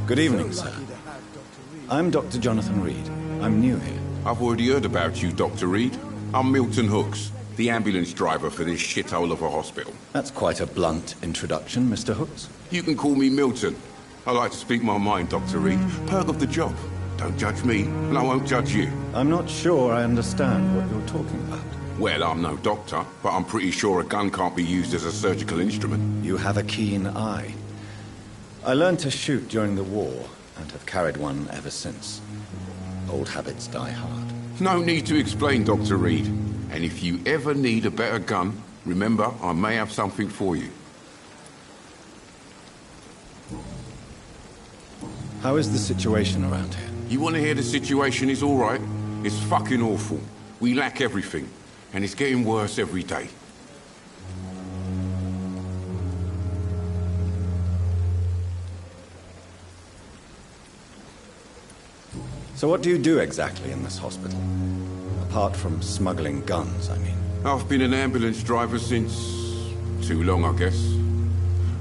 Good evening, sir. I'm Dr. Jonathan Reed. I'm new here. I've already heard about you, Dr. Reed. I'm Milton Hooks, the ambulance driver for this shithole of a hospital. That's quite a blunt introduction, Mr. Hooks. You can call me Milton. I like to speak my mind, Dr. Reed. Perk of the job. Don't judge me, and I won't judge you. I'm not sure I understand what you're talking about. Well, I'm no doctor, but I'm pretty sure a gun can't be used as a surgical instrument. You have a keen eye. I learned to shoot during the war, and have carried one ever since. Old habits die hard. No need to explain, Dr. Reed. And if you ever need a better gun, remember, I may have something for you. How is the situation around here? You want to hear the situation is all right? It's fucking awful. We lack everything, and it's getting worse every day. So what do you do exactly in this hospital? Apart from smuggling guns, I mean. I've been an ambulance driver since... too long, I guess.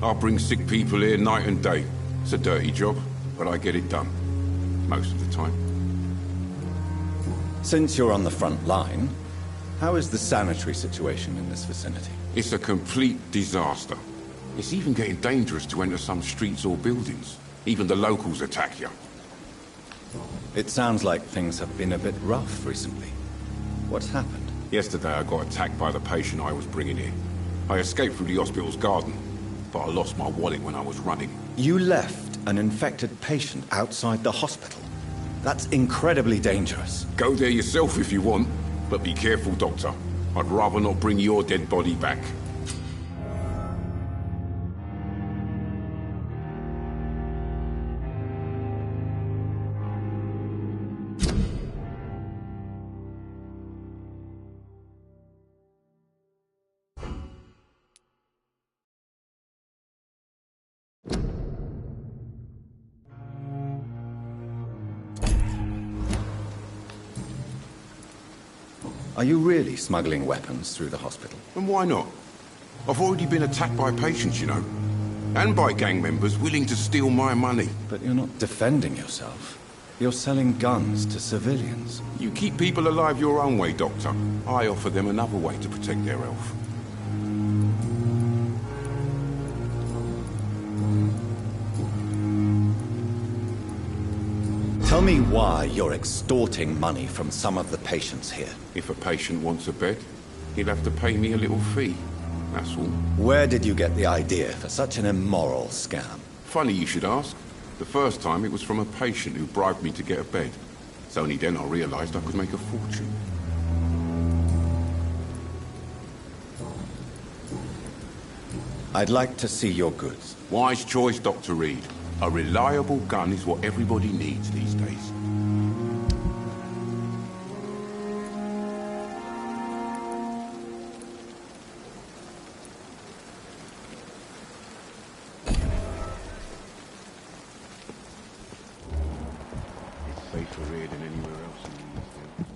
I bring sick people here night and day. It's a dirty job, but I get it done. Most of the time. Since you're on the front line, how is the sanitary situation in this vicinity? It's a complete disaster. It's even getting dangerous to enter some streets or buildings. Even the locals attack you. It sounds like things have been a bit rough recently. What's happened? Yesterday I got attacked by the patient I was bringing here. I escaped through the hospital's garden, but I lost my wallet when I was running. You left an infected patient outside the hospital? That's incredibly dangerous. Go there yourself if you want, but be careful, Doctor. I'd rather not bring your dead body back. Are you really smuggling weapons through the hospital? And why not? I've already been attacked by patients, you know. And by gang members willing to steal my money. But you're not defending yourself. You're selling guns to civilians. You keep people alive your own way, Doctor. I offer them another way to protect their health. Tell me why you're extorting money from some of the patients here. If a patient wants a bed, he'll have to pay me a little fee. That's all. Where did you get the idea for such an immoral scam? Funny you should ask. The first time it was from a patient who bribed me to get a bed. It's only then I realized I could make a fortune. I'd like to see your goods. Wise choice, Dr. Reed. A reliable gun is what everybody needs these days. It's safer here than anywhere else in the East End.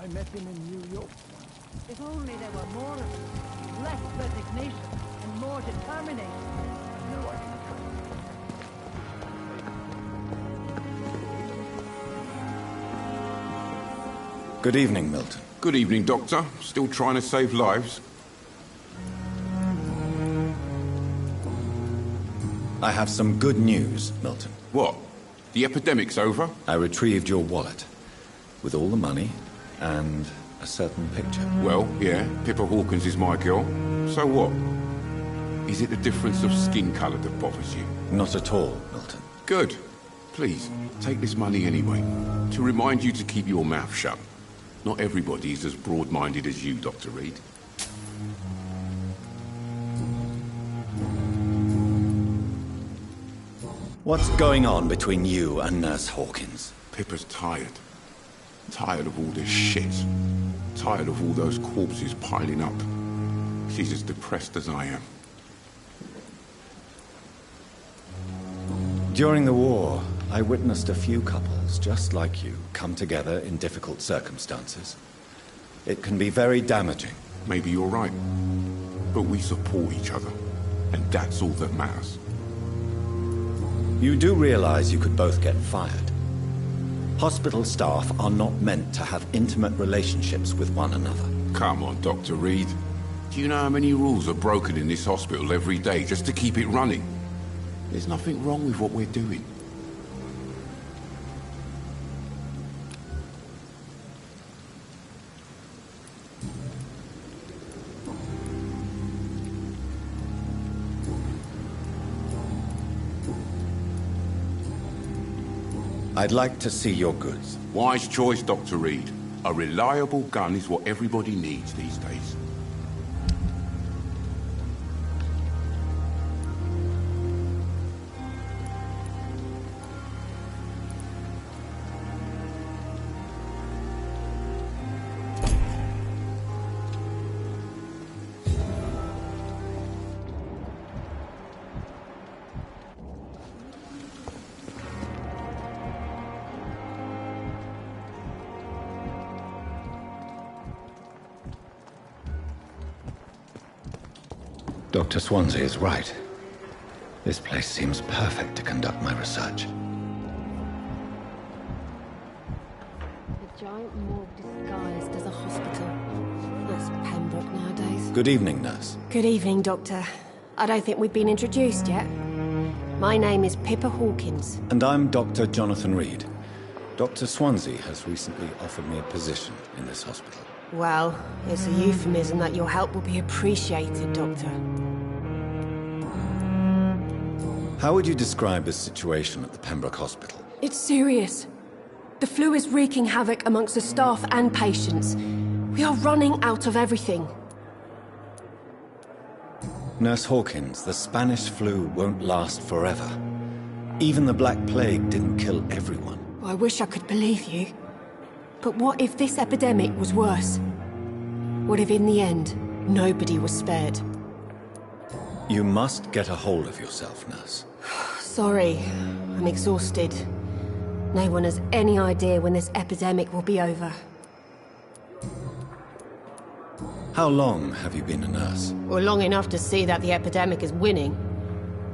I met him in New York. If only there were more of them. Less resignation and more determination. No, I can trust him. Good evening, Milton. Good evening, Doctor. Still trying to save lives? I have some good news, Milton. What? The epidemic's over? I retrieved your wallet, with all the money and a certain picture. Well, yeah, Pippa Hawkins is my girl. So what? Is it the difference of skin colour that bothers you? Not at all, Milton. Good. Please, take this money anyway. To remind you to keep your mouth shut. Not everybody is as broad-minded as you, Dr. Reed. What's going on between you and Nurse Hawkins? Pippa's tired. Tired of all this shit. Tired of all those corpses piling up. She's as depressed as I am. During the war, I witnessed a few couples just like you come together in difficult circumstances. It can be very damaging. Maybe you're right. But we support each other. And that's all that matters. You do realize you could both get fired. Hospital staff are not meant to have intimate relationships with one another. Come on, Dr. Reed. Do you know how many rules are broken in this hospital every day just to keep it running? There's nothing wrong with what we're doing. I'd like to see your goods. Wise choice, Dr. Reed. A reliable gun is what everybody needs these days. Dr. Swansea is right. This place seems perfect to conduct my research. A giant morgue disguised as a hospital. That's Pembroke nowadays. Good evening, nurse. Good evening, Doctor. I don't think we've been introduced yet. My name is Pippa Hawkins. And I'm Dr. Jonathan Reed. Dr. Swansea has recently offered me a position in this hospital. Well, it's a euphemism that your help will be appreciated, Doctor. How would you describe the situation at the Pembroke Hospital? It's serious. The flu is wreaking havoc amongst the staff and patients. We are running out of everything. Nurse Hawkins, the Spanish flu won't last forever. Even the Black Plague didn't kill everyone. I wish I could believe you. But what if this epidemic was worse? What if in the end, nobody was spared? You must get a hold of yourself, nurse. Sorry, I'm exhausted. No one has any idea when this epidemic will be over. How long have you been a nurse? Well, long enough to see that the epidemic is winning.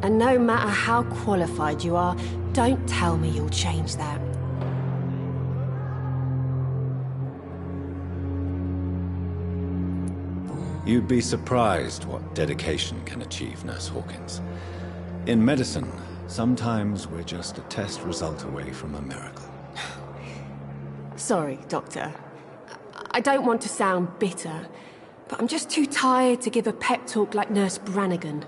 And no matter how qualified you are, don't tell me you'll change that. You'd be surprised what dedication can achieve, Nurse Hawkins. In medicine, sometimes we're just a test result away from a miracle. Sorry, Doctor. I don't want to sound bitter, but I'm just too tired to give a pep talk like Nurse Brannigan.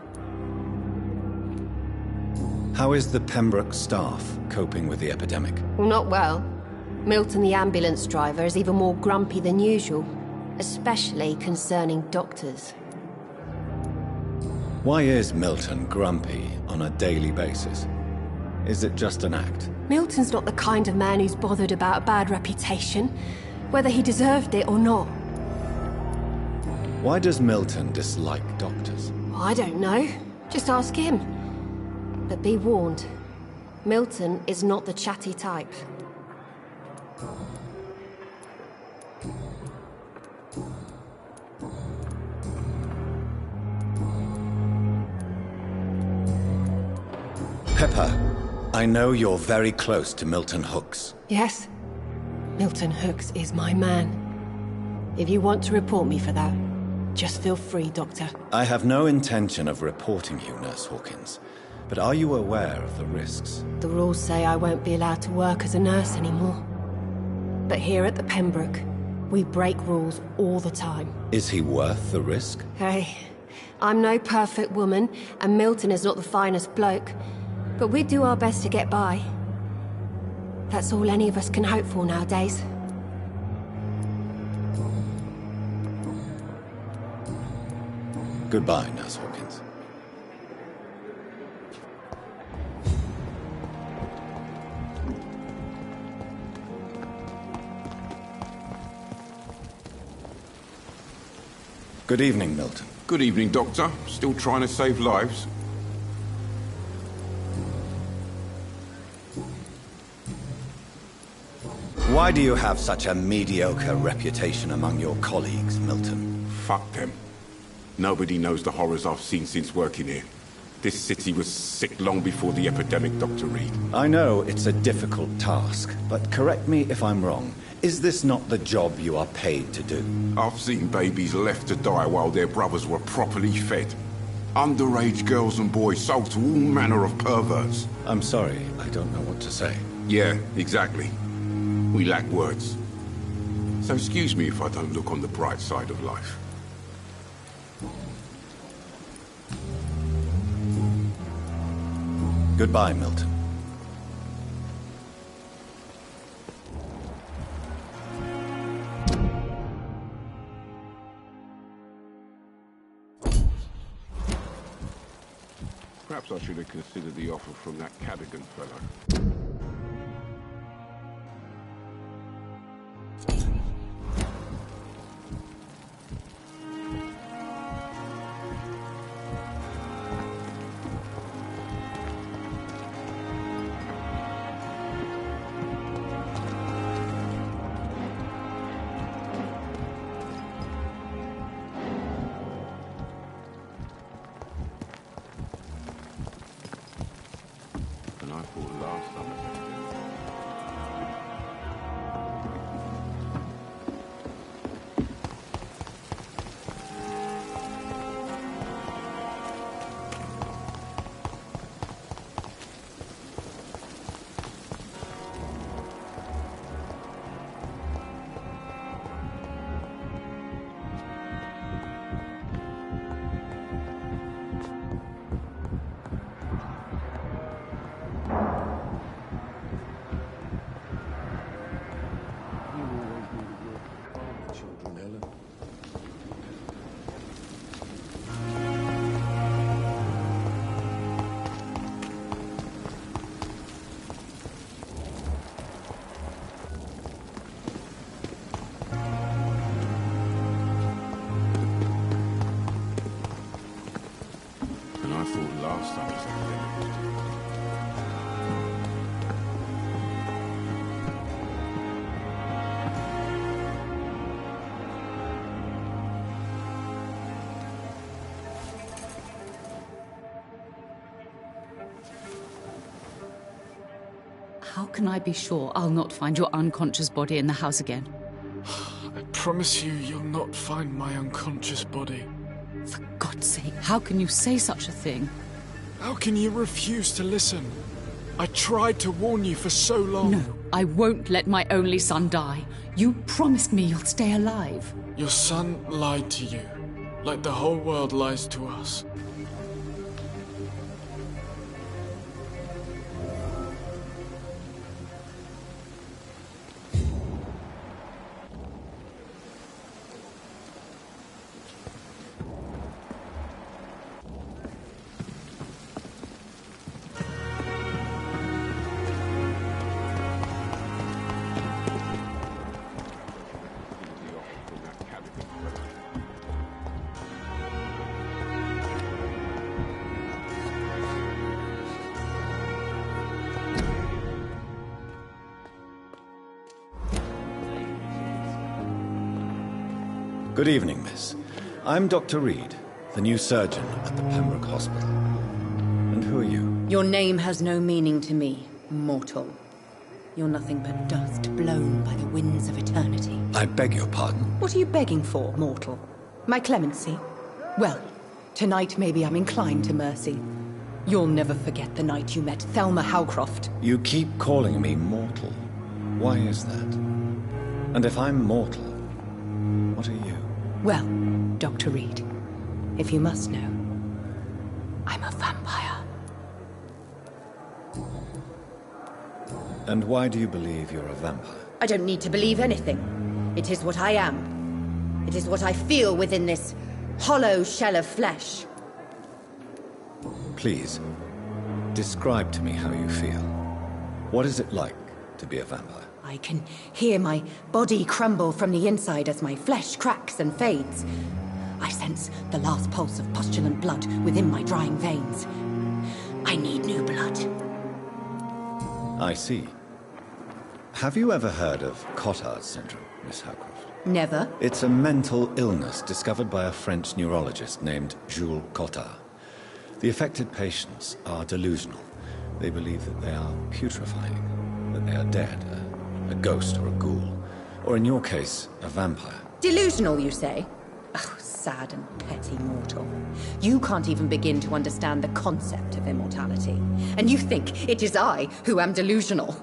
How is the Pembroke staff coping with the epidemic? Well, not well. Milton, the ambulance driver, is even more grumpy than usual. Especially concerning doctors. Why is Milton grumpy on a daily basis? Is it just an act? Milton's not the kind of man who's bothered about a bad reputation, whether he deserved it or not. Why does Milton dislike doctors? I don't know. Just ask him. But be warned, Milton is not the chatty type. Pepper, I know you're very close to Milton Hooks. Yes? Milton Hooks is my man. If you want to report me for that, just feel free, Doctor. I have no intention of reporting you, Nurse Hawkins. But are you aware of the risks? The rules say I won't be allowed to work as a nurse anymore. But here at the Pembroke, we break rules all the time. Is he worth the risk? Hey, I'm no perfect woman, and Milton is not the finest bloke. But we do our best to get by. That's all any of us can hope for nowadays. Goodbye, Nurse Hawkins. Good evening, Milton. Good evening, Doctor. Still trying to save lives? Why do you have such a mediocre reputation among your colleagues, Milton? Fuck them. Nobody knows the horrors I've seen since working here. This city was sick long before the epidemic, Dr. Reed. I know it's a difficult task, but correct me if I'm wrong. Is this not the job you are paid to do? I've seen babies left to die while their brothers were properly fed. Underage girls and boys sold to all manner of perverts. I'm sorry, I don't know what to say. Yeah, exactly. We lack words. So excuse me if I don't look on the bright side of life. Goodbye, Milton. Perhaps I should have considered the offer from that Cadogan fellow. And I thought last time I said last time he said How can I be sure I'll not find your unconscious body in the house again? I promise you, you'll not find my unconscious body. For God's sake, how can you say such a thing? How can you refuse to listen? I tried to warn you for so long. No, I won't let my only son die. You promised me you'll stay alive. Your son lied to you, like the whole world lies to us. Good evening, miss. I'm Dr. Reed, the new surgeon at the Pembroke Hospital. And who are you? Your name has no meaning to me, mortal. You're nothing but dust blown by the winds of eternity. I beg your pardon. What are you begging for, mortal? My clemency? Well, tonight maybe I'm inclined to mercy. You'll never forget the night you met Thelma Howcroft. You keep calling me mortal. Why is that? And if I'm mortal, what are you? Well, Dr. Reed, if you must know, I'm a vampire. And why do you believe you're a vampire? I don't need to believe anything. It is what I am. It is what I feel within this hollow shell of flesh. Please, describe to me how you feel. What is it like to be a vampire? I can hear my body crumble from the inside as my flesh cracks and fades. I sense the last pulse of postulant blood within my drying veins. I need new blood. I see. Have you ever heard of Cotard's syndrome, Miss Howcroft? Never. It's a mental illness discovered by a French neurologist named Jules Cotard. The affected patients are delusional. They believe that they are putrefying, that they are dead, a ghost or a ghoul, or in your case, a vampire. Delusional, you say? Oh, sad and petty mortal. You can't even begin to understand the concept of immortality. And you think it is I who am delusional.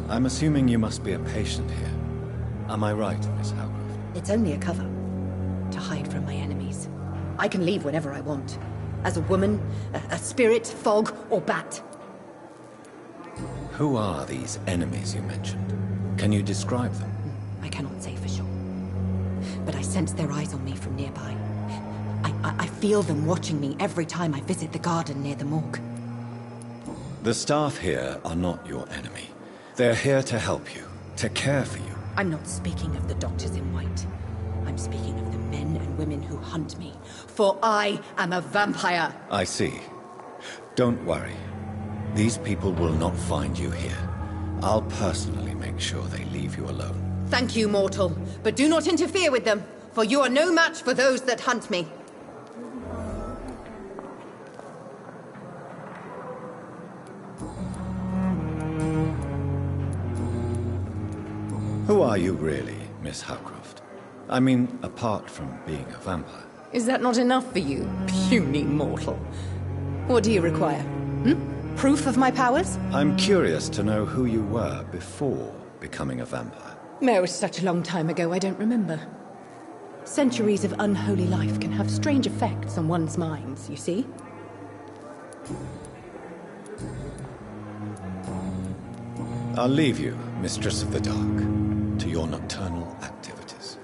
I'm assuming you must be a patient here. Am I right, Miss Howcroft? It's only a cover. To hide from my enemies. I can leave whenever I want. As a woman, a spirit, fog, or bat. Who are these enemies you mentioned? Can you describe them? I cannot say for sure. But I sense their eyes on me from nearby. I feel them watching me every time I visit the garden near the morgue. The staff here are not your enemy. They're here to help you, to care for you. I'm not speaking of the doctors in white. I'm speaking of the men and women who hunt me. For I am a vampire. I see. Don't worry. These people will not find you here. I'll personally make sure they leave you alone. Thank you, mortal. But do not interfere with them, for you are no match for those that hunt me. Who are you really, Miss Howcroft? I mean, apart from being a vampire. Is that not enough for you, puny mortal? What do you require? Proof of my powers? I'm curious to know who you were before becoming a vampire. No, it was such a long time ago, I don't remember. Centuries of unholy life can have strange effects on one's minds, you see? I'll leave you, Mistress of the Dark, to your nocturnal activities.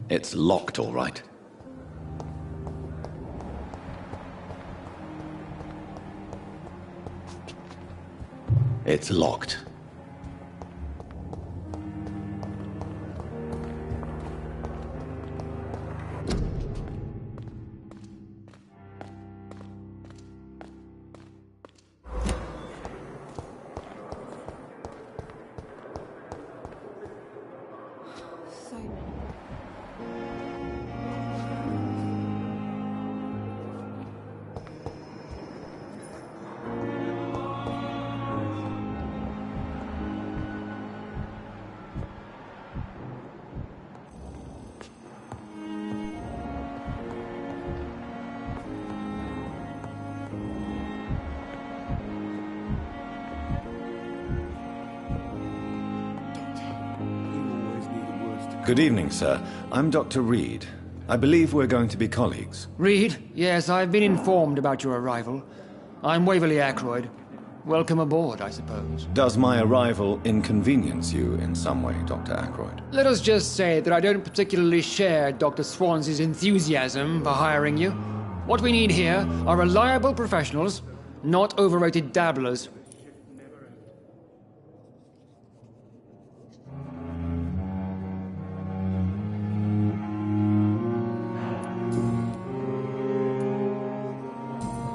It's locked, all right. It's locked. Good evening, sir. I'm Dr. Reed. I believe we're going to be colleagues. Reed? Yes, I've been informed about your arrival. I'm Waverly Ackroyd. Welcome aboard, I suppose. Does my arrival inconvenience you in some way, Dr. Ackroyd? Let us just say that I don't particularly share Dr. Swansea's enthusiasm for hiring you. What we need here are reliable professionals, not overrated dabblers.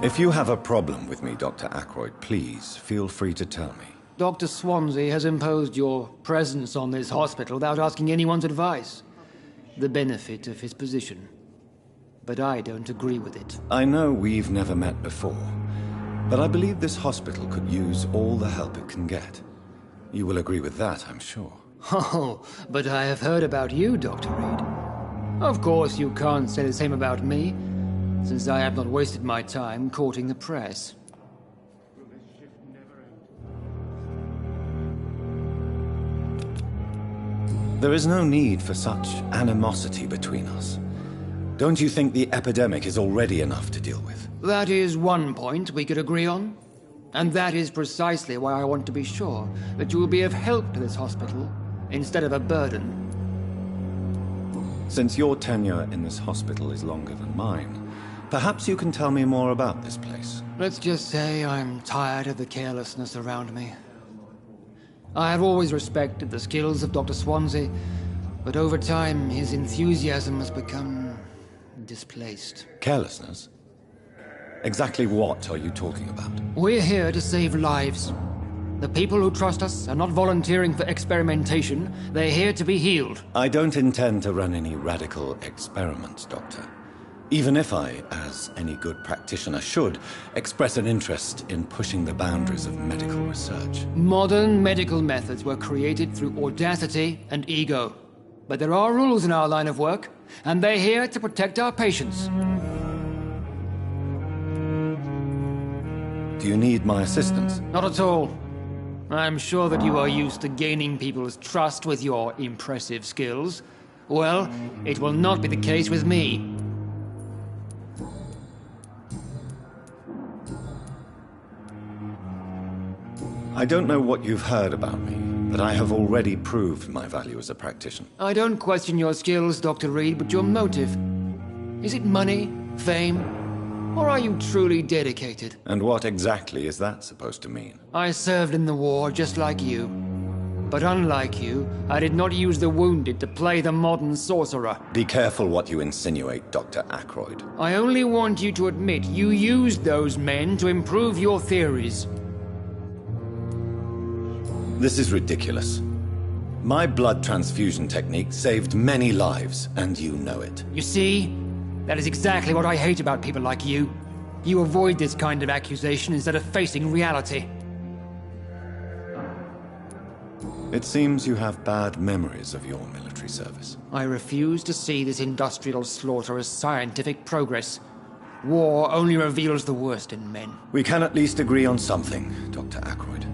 If you have a problem with me, Dr. Ackroyd, please feel free to tell me. Dr. Swansea has imposed your presence on this hospital without asking anyone's advice. The benefit of his position. But I don't agree with it. I know we've never met before, but I believe this hospital could use all the help it can get. You will agree with that, I'm sure. Oh, but I have heard about you, Dr. Reed. Of course, you can't say the same about me, since I have not wasted my time courting the press. There is no need for such animosity between us. Don't you think the epidemic is already enough to deal with? That is one point we could agree on. And that is precisely why I want to be sure that you will be of help to this hospital, instead of a burden. Since your tenure in this hospital is longer than mine, perhaps you can tell me more about this place. Let's just say I'm tired of the carelessness around me. I have always respected the skills of Dr. Swansea, but over time his enthusiasm has become displaced. Carelessness? Exactly what are you talking about? We're here to save lives. The people who trust us are not volunteering for experimentation. They're here to be healed. I don't intend to run any radical experiments, Doctor. Even if I, as any good practitioner should, express an interest in pushing the boundaries of medical research. Modern medical methods were created through audacity and ego. But there are rules in our line of work, and they're here to protect our patients. Do you need my assistance? Not at all. I'm sure that you are used to gaining people's trust with your impressive skills. Well, it will not be the case with me. I don't know what you've heard about me, but I have already proved my value as a practitioner. I don't question your skills, Dr. Reed, but your motive. Is it money, fame, or are you truly dedicated? And what exactly is that supposed to mean? I served in the war just like you. But unlike you, I did not use the wounded to play the modern sorcerer. Be careful what you insinuate, Dr. Ackroyd. I only want you to admit you used those men to improve your theories. This is ridiculous. My blood transfusion technique saved many lives, and you know it. You see? That is exactly what I hate about people like you. You avoid this kind of accusation instead of facing reality. It seems you have bad memories of your military service. I refuse to see this industrial slaughter as scientific progress. War only reveals the worst in men. We can at least agree on something, Dr. Ackroyd.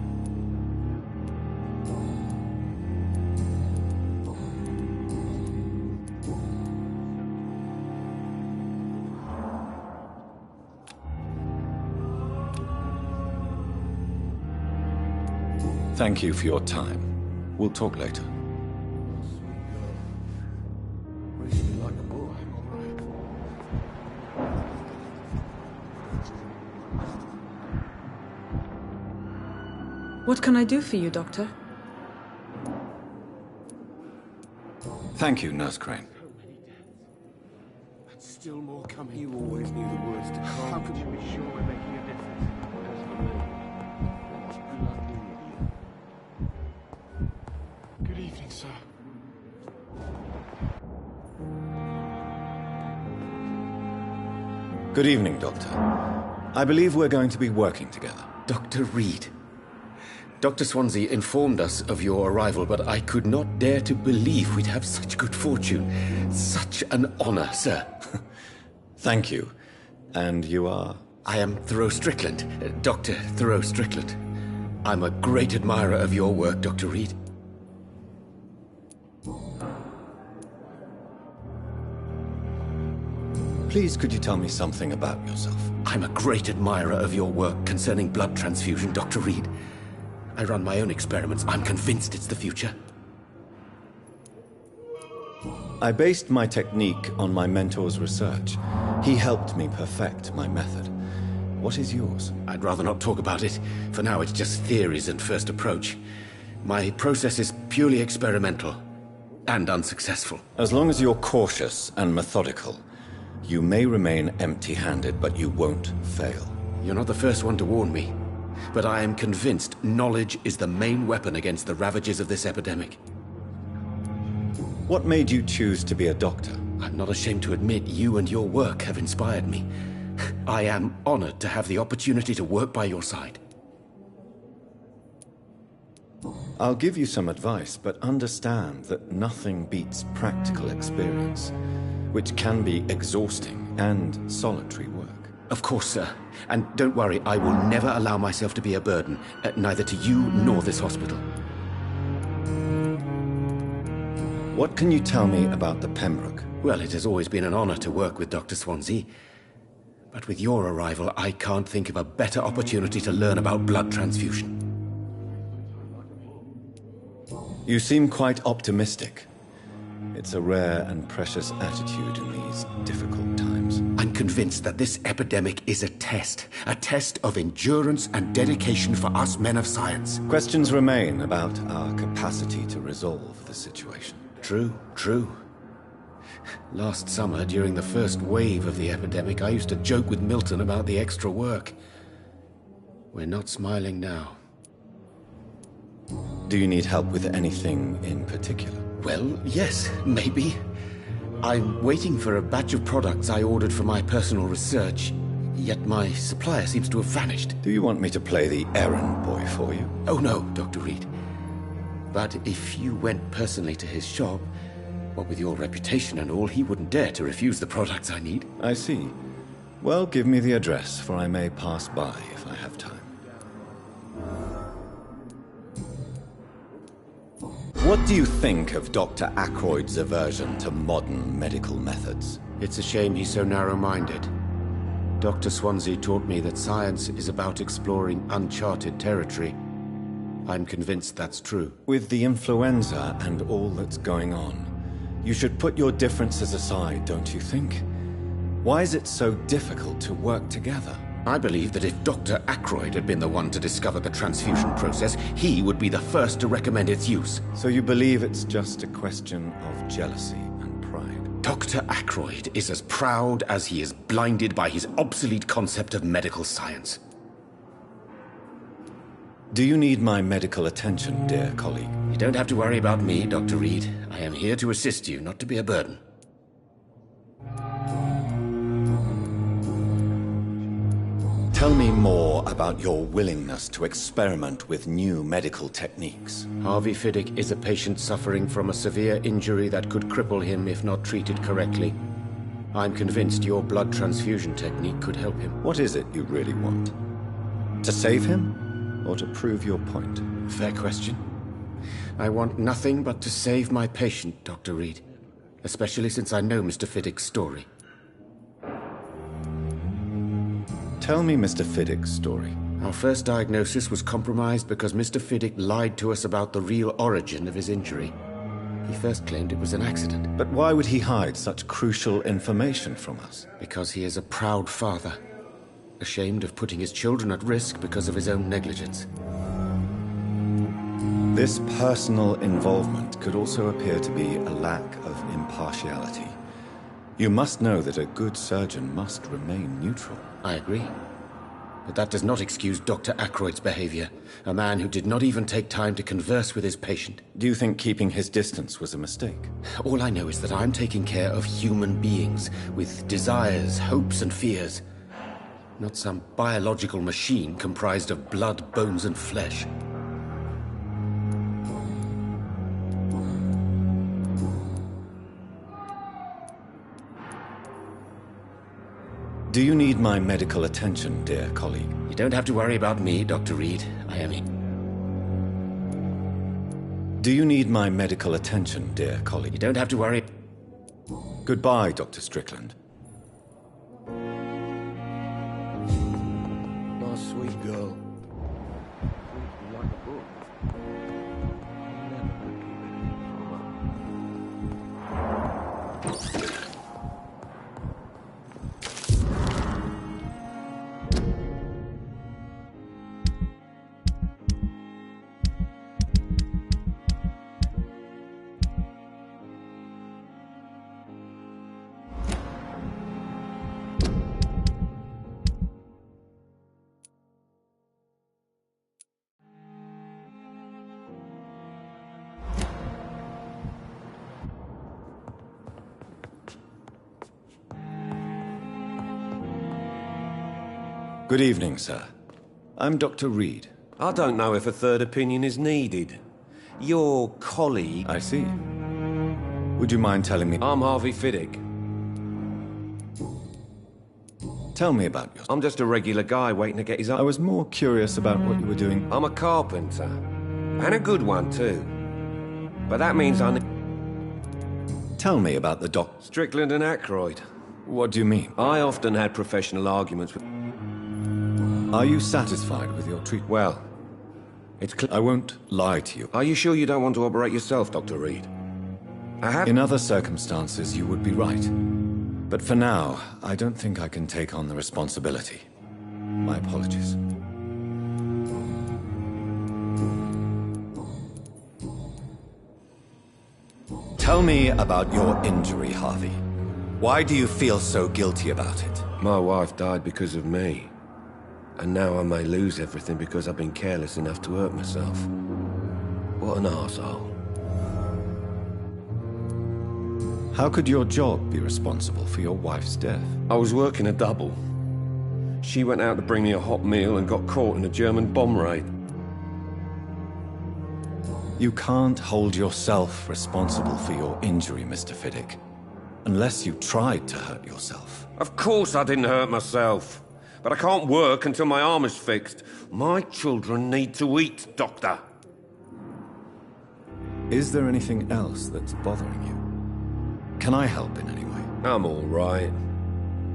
Thank you for your time. We'll talk later. Raised me like a boy. What can I do for you, Doctor? Thank you, Nurse Crane. Still more coming. You always knew the words to come. How could you be sure we're making a difference? Good evening, sir. Good evening, Doctor. I believe we're going to be working together. Dr. Reed. Dr. Swansea informed us of your arrival, but I could not dare to believe we'd have such good fortune. Such an honor, sir. Thank you. And you are? I am Thoreau Strickland, Dr. Thoreau Strickland. I'm a great admirer of your work, Dr. Reed. Please, could you tell me something about yourself? I'm a great admirer of your work concerning blood transfusion, Dr. Reed. I run my own experiments. I'm convinced it's the future. I based my technique on my mentor's research. He helped me perfect my method. What is yours? I'd rather not talk about it. For now, it's just theories and first approach. My process is purely experimental and unsuccessful. As long as you're cautious and methodical, you may remain empty-handed, but you won't fail. You're not the first one to warn me, but I am convinced knowledge is the main weapon against the ravages of this epidemic. What made you choose to be a doctor? I'm not ashamed to admit you and your work have inspired me. I am honored to have the opportunity to work by your side. I'll give you some advice, but understand that nothing beats practical experience, which can be exhausting and solitary work. Of course, sir. And don't worry, I will never allow myself to be a burden, neither to you nor this hospital. What can you tell me about the Pembroke? Well, it has always been an honor to work with Dr. Swansea. But with your arrival, I can't think of a better opportunity to learn about blood transfusion. You seem quite optimistic. It's a rare and precious attitude in these difficult times. I'm convinced that this epidemic is a test of endurance and dedication for us men of science. Questions remain about our capacity to resolve the situation. True. Last summer, during the first wave of the epidemic, I used to joke with Milton about the extra work. We're not smiling now. Do you need help with anything in particular? Well, yes, maybe. I'm waiting for a batch of products I ordered for my personal research, yet my supplier seems to have vanished. Do you want me to play the errand boy for you? Oh no, Dr. Reed. But if you went personally to his shop, what with your reputation and all, he wouldn't dare to refuse the products I need. I see. Well, give me the address, for I may pass by if I have time. What do you think of Dr. Ackroyd's aversion to modern medical methods? It's a shame he's so narrow-minded. Dr. Swansea taught me that science is about exploring uncharted territory. I'm convinced that's true. With the influenza and all that's going on, you should put your differences aside, don't you think? Why is it so difficult to work together? I believe that if Dr. Ackroyd had been the one to discover the transfusion process, he would be the first to recommend its use. So you believe it's just a question of jealousy and pride? Dr. Ackroyd is as proud as he is blinded by his obsolete concept of medical science. Do you need my medical attention, dear colleague? You don't have to worry about me, Dr. Reed. I am here to assist you, not to be a burden. Tell me more about your willingness to experiment with new medical techniques. Harvey Fiddick is a patient suffering from a severe injury that could cripple him if not treated correctly. I'm convinced your blood transfusion technique could help him. What is it you really want? To save him, or to prove your point? Fair question. I want nothing but to save my patient, Dr. Reed. Especially since I know Mr. Fiddick's story. Tell me Mr. Fiddick's story. Our first diagnosis was compromised because Mr. Fiddick lied to us about the real origin of his injury. He first claimed it was an accident. But why would he hide such crucial information from us? Because he is a proud father, ashamed of putting his children at risk because of his own negligence. This personal involvement could also appear to be a lack of impartiality. You must know that a good surgeon must remain neutral. I agree. But that does not excuse Dr. Ackroyd's behavior, a man who did not even take time to converse with his patient. Do you think keeping his distance was a mistake? All I know is that I'm taking care of human beings with desires, hopes, and fears. Not some biological machine comprised of blood, bones, and flesh. Do you need my medical attention, dear colleague? You don't have to worry about me, Dr. Reed. I am here. Do you need my medical attention, dear colleague? You don't have to worry. Goodbye, Dr. Strickland. sweet girl. Like a book. Never could keep anything from her. Good evening, sir. I'm Dr. Reed. I don't know if a third opinion is needed. Your colleague... I see. Would you mind telling me... I'm Harvey Fiddick. Tell me about yourself. I'm just a regular guy waiting to get his... I was more curious about what you were doing. I'm a carpenter. And a good one, too. But that means I... Tell me about the doc... Strickland and Aykroyd. What do you mean? I often had professional arguments with... Are you satisfied with your treatment? Well, it's clear... I won't lie to you. Are you sure you don't want to operate yourself, Dr. Reed? I have... In other circumstances, you would be right. But for now, I don't think I can take on the responsibility. My apologies. Tell me about your injury, Harvey. Why do you feel so guilty about it? My wife died because of me. And now I may lose everything because I've been careless enough to hurt myself. What an arsehole. How could your job be responsible for your wife's death? I was working a double. She went out to bring me a hot meal and got caught in a German bomb raid. You can't hold yourself responsible for your injury, Mr. Fiddick. Unless you tried to hurt yourself. Of course I didn't hurt myself. But I can't work until my arm is fixed. My children need to eat, Doctor. Is there anything else that's bothering you? Can I help in any way? I'm all right.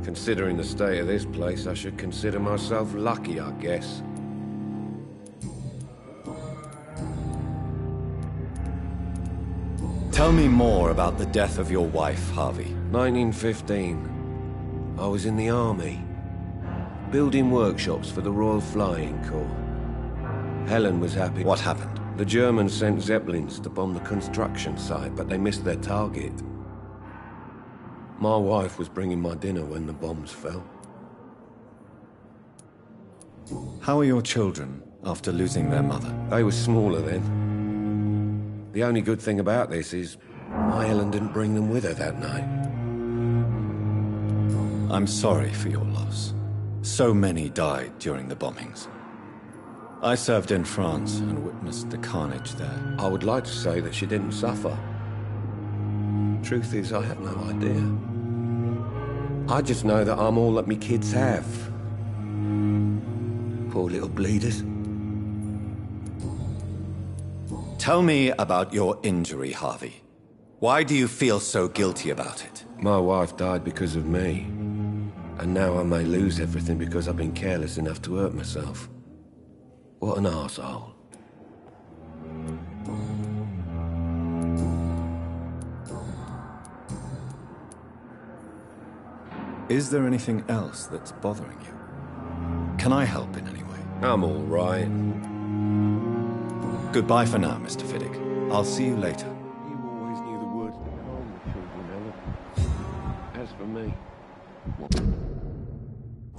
Considering the state of this place, I should consider myself lucky, I guess. Tell me more about the death of your wife, Harvey. 1915. I was in the army. Building workshops for the Royal Flying Corps. Helen was happy. What happened? The Germans sent Zeppelins to bomb the construction site, but they missed their target. My wife was bringing my dinner when the bombs fell. How are your children after losing their mother? They were smaller then. The only good thing about this is my Helen didn't bring them with her that night. I'm sorry for your loss. So many died during the bombings. I served in France and witnessed the carnage there. I would like to say that she didn't suffer. Truth is, I have no idea. I just know that I'm all that me kids have. Poor little bleeders. Tell me about your injury, Harvey. Why do you feel so guilty about it? My wife died because of me. And now I may lose everything because I've been careless enough to hurt myself. What an arsehole. Is there anything else that's bothering you? Can I help in any way? I'm all right. Goodbye for now, Mr. Fiddick. I'll see you later. You always knew the words to calm the children, Ellen. As for me, what?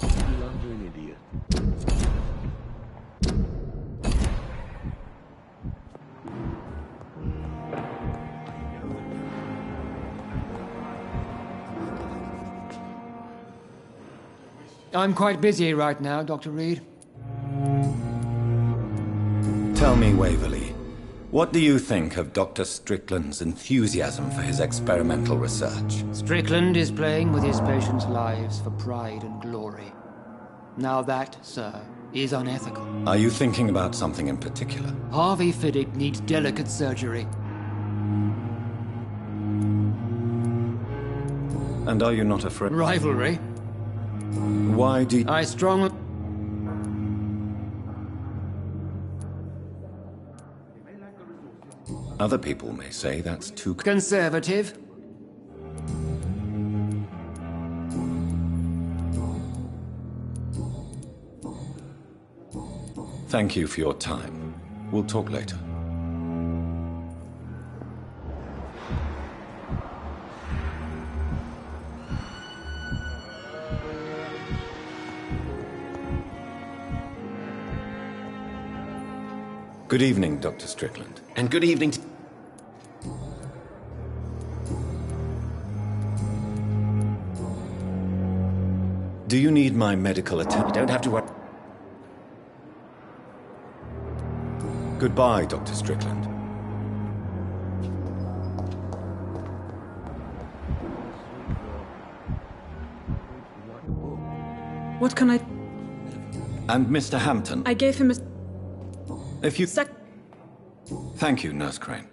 You under an idiot. I'm quite busy right now, Dr. Reed. Tell me, Waverly, what do you think of Dr. Strickland's enthusiasm for his experimental research? Strickland is playing with his patients' lives for pride and glory. Now that, sir, is unethical. Are you thinking about something in particular? Harvey Fiddick needs delicate surgery. And are you not afraid? Rivalry? Why do you... I strongly... Other people may say that's too conservative. Thank you for your time. We'll talk later. Good evening, Dr. Strickland. And good evening to... Do you need my medical attention? You don't have to worry. Goodbye, Dr. Strickland. What can I... And Mr. Hampton. I gave him a... If you... Thank you, Nurse Crane.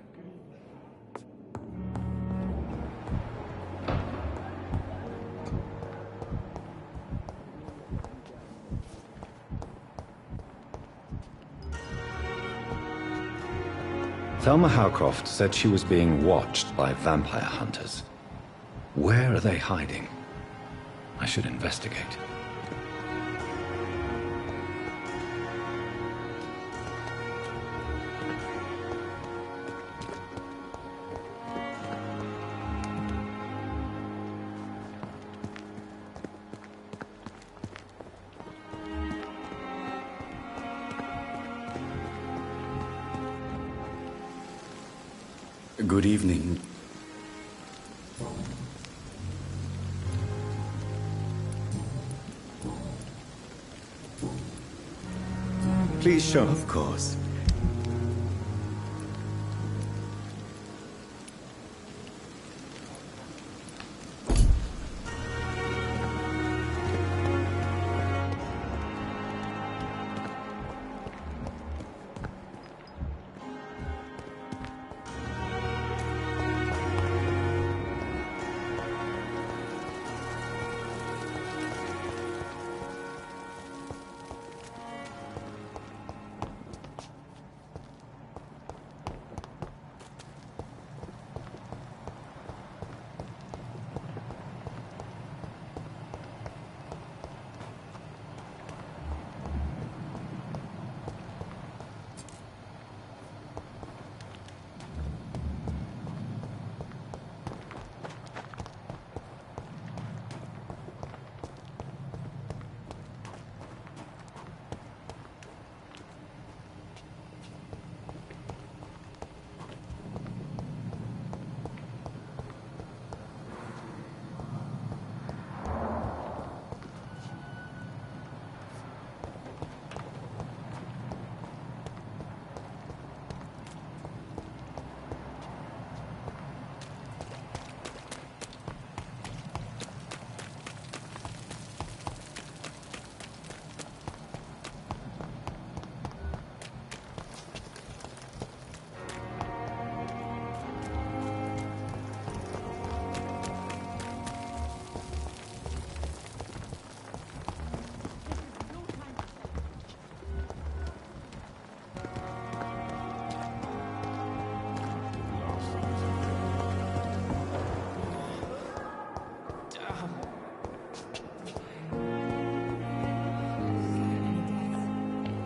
Thelma Howcroft said she was being watched by vampire hunters. Where are they hiding? I should investigate. Good evening. Please show. Of course.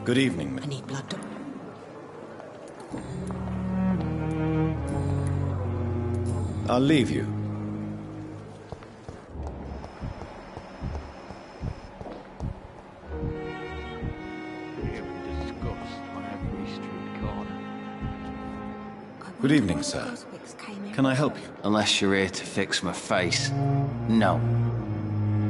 Good evening. I need blood. I'll leave you. Good evening, sir. Can I help you? Unless you're here to fix my face. No.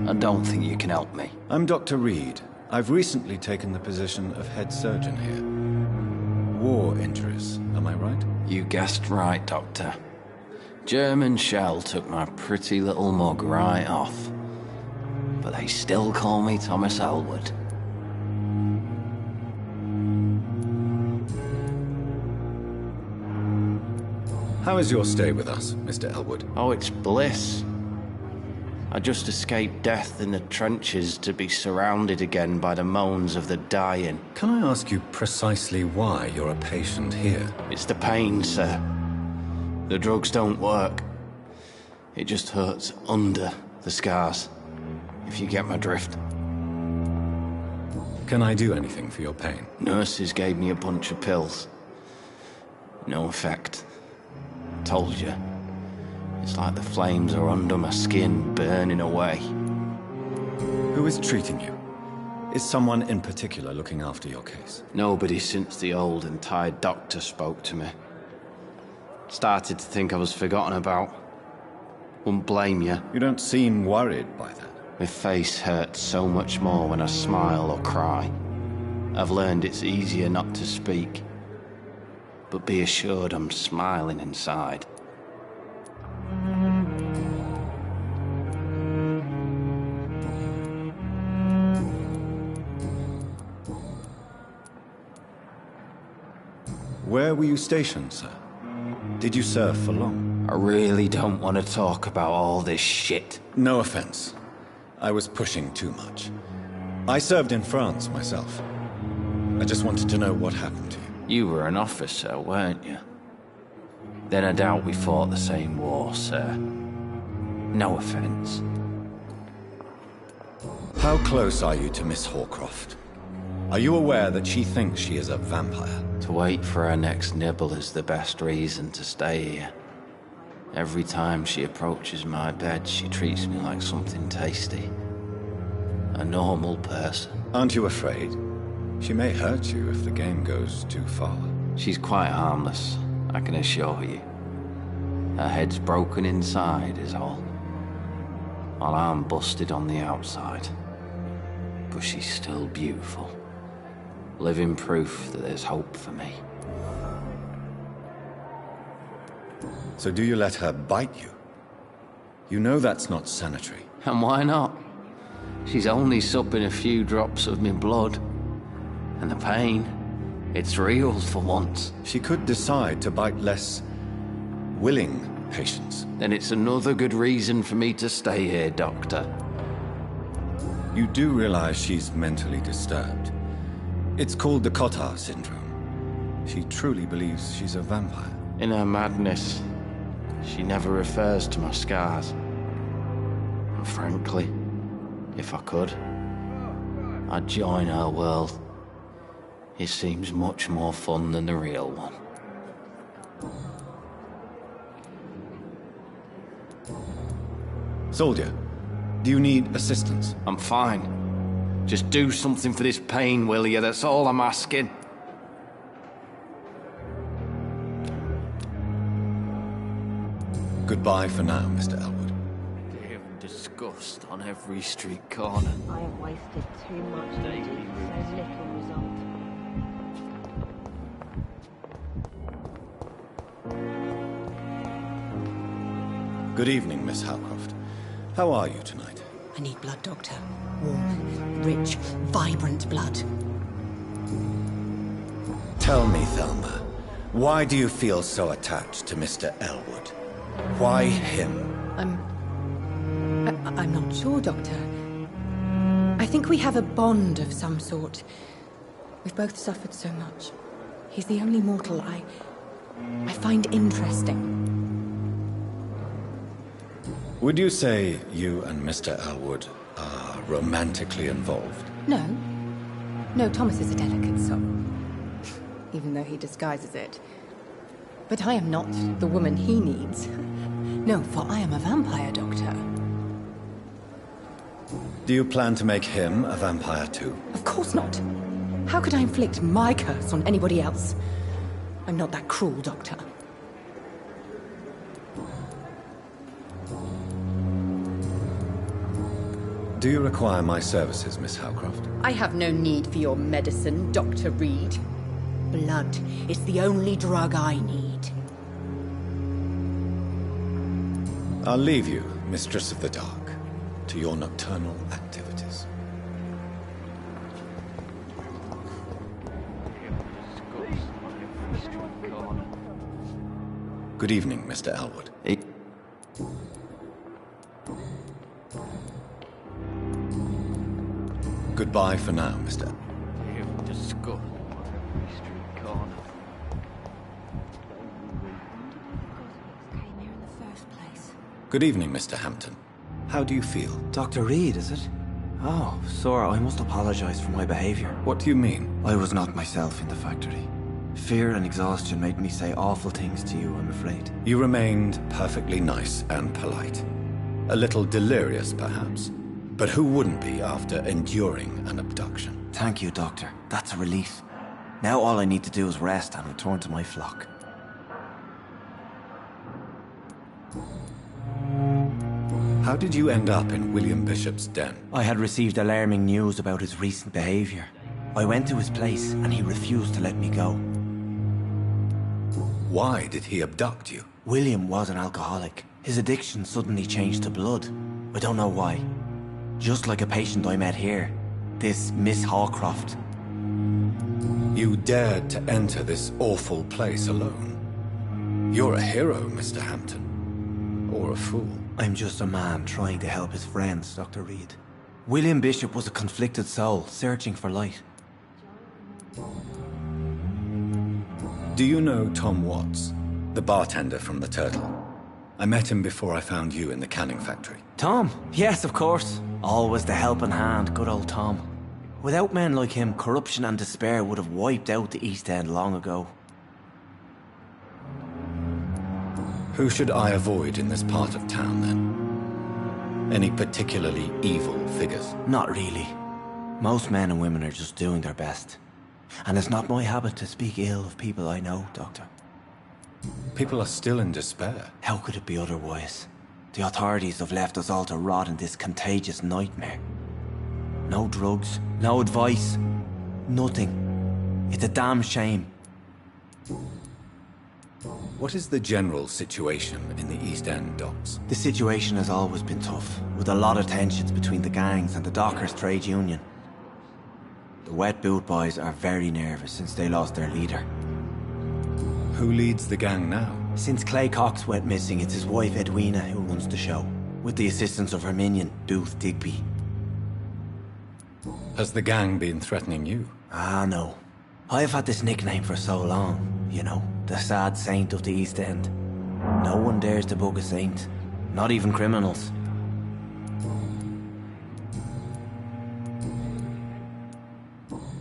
I don't think you can help me. I'm Dr. Reed. I've recently taken the position of head surgeon here. War injuries, am I right? You guessed right, Doctor. German shell took my pretty little mug right off. But they still call me Thomas Elwood. How is your stay with us, Mr. Elwood? Oh, it's bliss. I just escaped death in the trenches to be surrounded again by the moans of the dying. Can I ask you precisely why you're a patient here? It's the pain, sir. The drugs don't work. It just hurts under the scars, if you get my drift. Can I do anything for your pain? Nurses gave me a bunch of pills. No effect. Told you. It's like the flames are under my skin, burning away. Who is treating you? Is someone in particular looking after your case? Nobody since the old and tired doctor spoke to me. Started to think I was forgotten about. Wouldn't blame you. You don't seem worried by that. My face hurts so much more when I smile or cry. I've learned it's easier not to speak. But be assured I'm smiling inside. Where were you stationed, sir? Did you serve for long? I really don't want to talk about all this shit. No offense. I was pushing too much. I served in France myself. I just wanted to know what happened to you. You were an officer, weren't you? Then I doubt we fought the same war, sir. No offense. How close are you to Miss Horcroft? Are you aware that she thinks she is a vampire? To wait for her next nibble is the best reason to stay here. Every time she approaches my bed, she treats me like something tasty. A normal person. Aren't you afraid? She may hurt you if the game goes too far. She's quite harmless, I can assure you. Her head's broken inside is all. While I'm busted on the outside. But she's still beautiful. Living proof that there's hope for me. So do you let her bite you? You know that's not sanitary. And why not? She's only supping a few drops of me blood. And the pain, it's real for once. She could decide to bite less willing patients. Then it's another good reason for me to stay here, Doctor. You do realize she's mentally disturbed. It's called the Cotard syndrome. She truly believes she's a vampire. In her madness, she never refers to my scars. And frankly, if I could, I'd join her world. It seems much more fun than the real one. Soldier, do you need assistance? I'm fine. Just do something for this pain, will you? That's all I'm asking. Goodbye for now, Mr. Elwood. Fear and disgust on every street corner. I have wasted too much energy for so little result. Good evening, Miss Howcroft. How are you tonight? I need blood, Doctor. Warm, rich, vibrant blood. Tell me, Thelma, why do you feel so attached to Mr. Elwood? Why him? I'm not sure, Doctor. I think we have a bond of some sort. We've both suffered so much. He's the only mortal I find interesting. Would you say you and Mr. Elwood are romantically involved? No. No, Thomas is a delicate soul. Even though he disguises it. But I am not the woman he needs. No, for I am a vampire, Doctor. Do you plan to make him a vampire too? Of course not. How could I inflict my curse on anybody else? I'm not that cruel, Doctor. Do you require my services, Miss Howcroft? I have no need for your medicine, Dr. Reed. Blood is the only drug I need. I'll leave you, Mistress of the Dark, to your nocturnal activities. Good evening, Mr. Elwood. Goodbye for now, Mr. Good evening, Mr. Hampton. How do you feel? Dr. Reed, is it? Oh, sir, I must apologize for my behavior. What do you mean? I was not myself in the factory. Fear and exhaustion made me say awful things to you, I'm afraid. You remained perfectly nice and polite. A little delirious, perhaps. But who wouldn't be after enduring an abduction? Thank you, Doctor. That's a relief. Now all I need to do is rest and return to my flock. How did you end up in William Bishop's den? I had received alarming news about his recent behavior. I went to his place and he refused to let me go. Why did he abduct you? William was an alcoholic. His addiction suddenly changed to blood. I don't know why. Just like a patient I met here. This Miss Hawcroft. You dared to enter this awful place alone. You're a hero, Mr. Hampton. Or a fool. I'm just a man trying to help his friends, Dr. Reed. William Bishop was a conflicted soul, searching for light. Do you know Tom Watts, the bartender from the Turtle? I met him before I found you in the canning factory. Tom? Yes, of course. Always the helping hand, good old Tom. Without men like him, corruption and despair would have wiped out the East End long ago. Who should I avoid in this part of town, then? Any particularly evil figures? Not really. Most men and women are just doing their best. And it's not my habit to speak ill of people I know, Doctor. People are still in despair. How could it be otherwise? The authorities have left us all to rot in this contagious nightmare. No drugs, no advice, nothing. It's a damn shame. What is the general situation in the East End docks? The situation has always been tough, with a lot of tensions between the gangs and the dockers' trade union. The wet boot boys are very nervous since they lost their leader. Who leads the gang now? Since Clay Cox went missing, it's his wife Edwina who runs the show, with the assistance of her minion, Dooth Digby. Has the gang been threatening you? Ah, no. I've had this nickname for so long, you know, the sad saint of the East End. No one dares to bug a saint, not even criminals.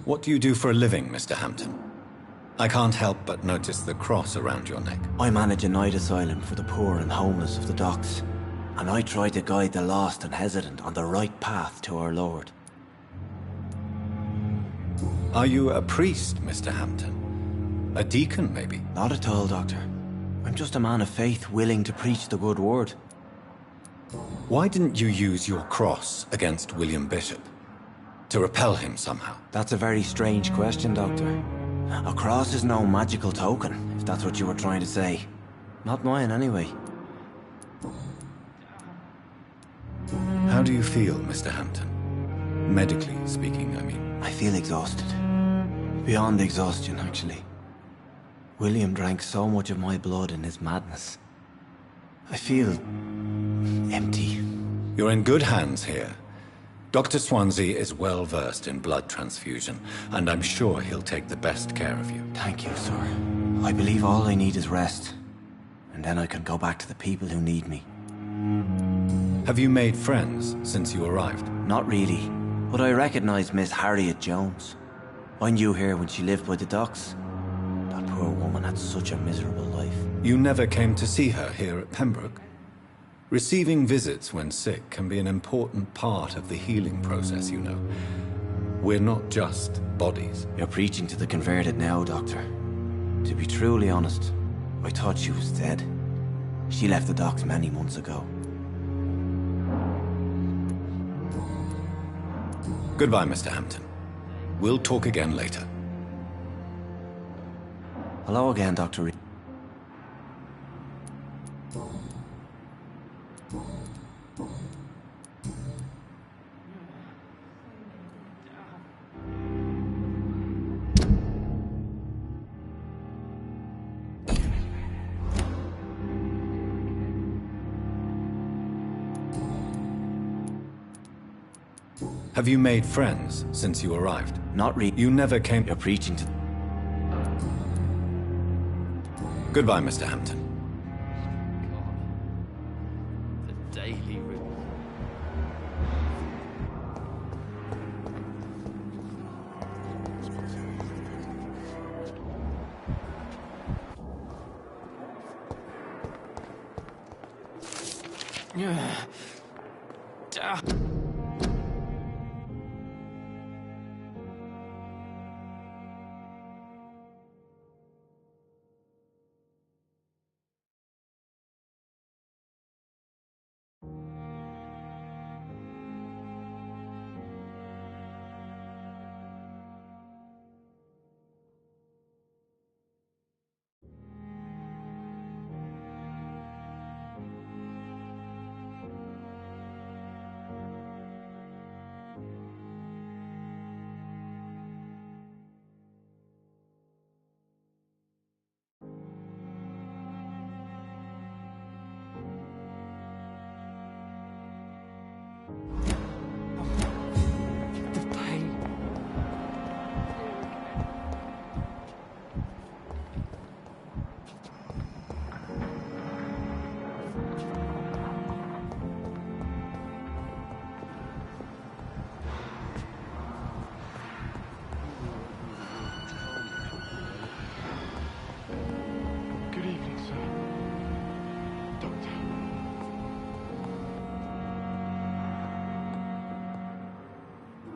What do you do for a living, Mr. Hampton? I can't help but notice the cross around your neck. I manage a night asylum for the poor and homeless of the docks, and I try to guide the lost and hesitant on the right path to our Lord. Are you a priest, Mr. Hampton? A deacon, maybe? Not at all, Doctor. I'm just a man of faith willing to preach the good word. Why didn't you use your cross against William Bishop? To repel him somehow? That's a very strange question, Doctor. A cross is no magical token, if that's what you were trying to say. Not mine, anyway. How do you feel, Mr. Hampton? Medically speaking, I mean. I feel exhausted. Beyond exhaustion, actually. William drank so much of my blood in his madness. I feel empty. You're in good hands here. Dr. Swansea is well versed in blood transfusion, and I'm sure he'll take the best care of you. Thank you, sir. I believe all I need is rest, and then I can go back to the people who need me. Have you made friends since you arrived? Not really, but I recognize Miss Harriet Jones. I knew her when she lived by the docks. That poor woman had such a miserable life. You never came to see her here at Pembroke? Receiving visits when sick can be an important part of the healing process, you know. We're not just bodies. You're preaching to the converted now, Doctor. To be truly honest, I thought she was dead. She left the docks many months ago. Goodbye, Mr. Hampton. We'll talk again later. Hello again, Dr. Reed. Have you made friends since you arrived? Not really. You never came... You're preaching to... Goodbye, Mr. Hampton. daily routine.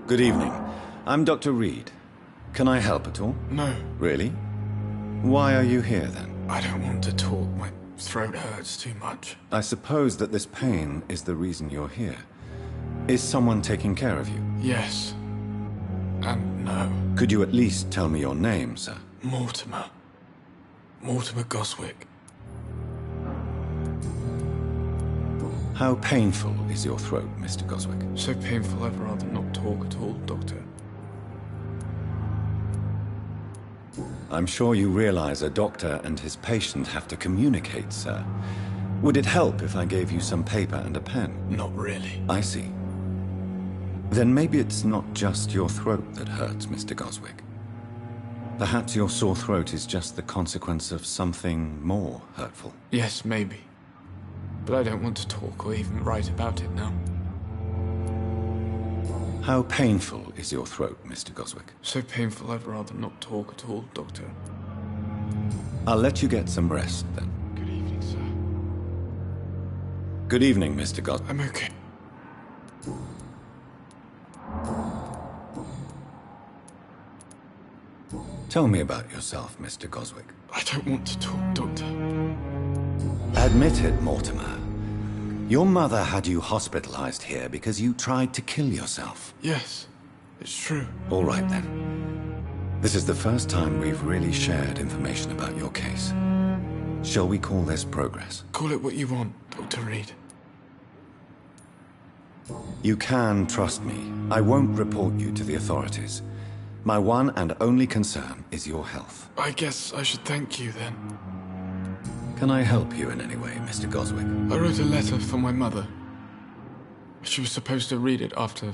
Good evening. I'm Dr. Reed. Can I help at all? No. Really? Why are you here, then? I don't want to talk. My throat hurts too much. I suppose that this pain is the reason you're here. Is someone taking care of you? Yes. And no. Could you at least tell me your name, sir? Mortimer. Mortimer Goswick. How painful is your throat, Mr. Goswick? So painful I'd rather not talk at all, Doctor. I'm sure you realize a doctor and his patient have to communicate, sir. Would it help if I gave you some paper and a pen? Not really. I see. Then maybe it's not just your throat that hurts, Mr. Goswick. Perhaps your sore throat is just the consequence of something more hurtful. Yes, maybe. But I don't want to talk or even write about it now. How painful is your throat, Mr. Goswick? So painful I'd rather not talk at all, Doctor. I'll let you get some rest, then. Good evening, sir. Good evening, Mr. Goswick. I'm okay. Tell me about yourself, Mr. Goswick. I don't want to talk, Doctor. Admit it, Mortimer. Your mother had you hospitalized here because you tried to kill yourself. Yes, it's true. All right, then. This is the first time we've really shared information about your case. Shall we call this progress? Call it what you want, Dr. Reed. You can trust me. I won't report you to the authorities. My one and only concern is your health. I guess I should thank you, then. Can I help you in any way, Mr. Goswick? I wrote a letter for my mother. She was supposed to read it after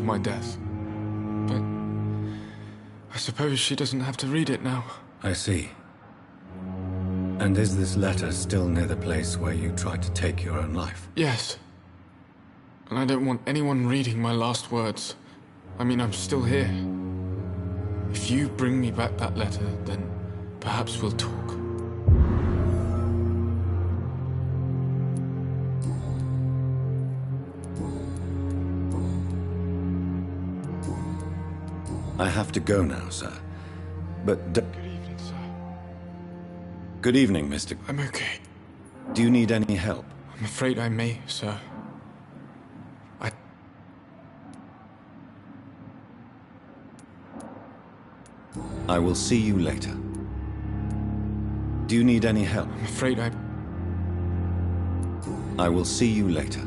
my death. But I suppose she doesn't have to read it now. I see. And is this letter still near the place where you tried to take your own life? Yes. And I don't want anyone reading my last words. I mean, I'm still here. If you bring me back that letter, then perhaps we'll talk. I have to go now, sir. But Good evening, sir. Good evening, Mr. I'm okay. Do you need any help? I'm afraid I may, sir. I will see you later. Do you need any help? I'm afraid I will see you later.